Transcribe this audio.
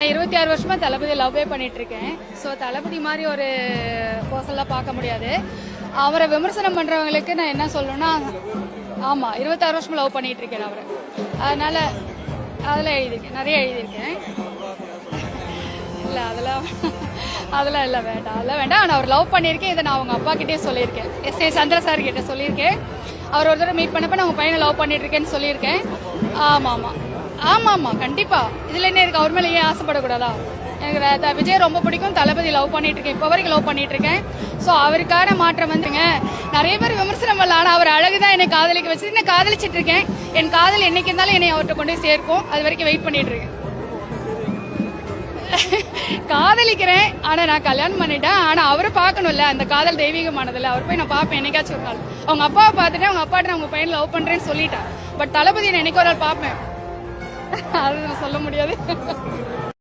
26 வருஷமா தளபதி லவ்வே பண்ணிட்டு இருக்கேன். ஸோ தளபதி மாதிரி ஒரு பர்சன்லாம் பார்க்க முடியாது. அவரை விமர்சனம் பண்றவங்களுக்கு நான் என்ன சொல்லணும்னா, ஆமா 26 வருஷமா லவ் பண்ணிட்டு இருக்கேன் அவரை. அதனால அதெல்லாம் எழுதியிருக்கேன், நிறைய எழுதியிருக்கேன். இல்லை அதெல்லாம் இல்லை, வேண்டாம், அதெல்லாம் வேண்டாம். ஆனால் அவர் லவ் பண்ணியிருக்கேன். இதை நான் அவங்க அப்பா கிட்டே சொல்லியிருக்கேன். எஸ் சந்திர சார் கிட்ட சொல்லியிருக்கேன். அவர் ஒரு தடவை மீட் பண்ணப்ப நான் உங்க பையனை லவ் பண்ணிட்டு இருக்கேன்னு சொல்லியிருக்கேன். ஆமா கண்டிப்பா. இதுல என்ன இருக்கு, அவர் மேல ஏன் ஆசைப்படக்கூடாதா? எனக்கு விஜய் ரொம்ப பிடிக்கும், தளபதி லவ் பண்ணிட்டு இருக்கேன், இப்போ வரைக்கும் லவ் பண்ணிட்டு இருக்கேன். ஸோ அவருக்கான மாற்றம் வந்துங்க. நிறைய பேர் விமர்சனம் பண்ணலாம், ஆனால் அவர் அழகுதான் என்னை காதலிக்க வச்சு நான் காதலிச்சிட்டு இருக்கேன். என் காதல் என்னைக்கு இருந்தாலும் என்னை அவர்கிட்ட கொண்டு போய் சேர்க்கும். அது வரைக்கும் வெயிட் பண்ணிட்டு இருக்கேன். காதலிக்கிறேன், ஆனா நான் கல்யாணம் பண்ணிட்டேன். ஆனா அவரை பார்க்கணும்ல, அந்த காதல் தெய்வீகமானதுல. அவர் போய் நான் பார்ப்பேன் என்னைக்காச்சும் ஒரு நாள். அவங்க அப்பாவை பார்த்துட்டு அவங்க அப்பாட்ட நான் உங்க பையன் லவ் பண்றேன்னு சொல்லிட்டேன். பட் தளபதி நான் என்னைக்கு ஒரு நாள் பார்ப்பேன். அது சொல்ல முடியாது.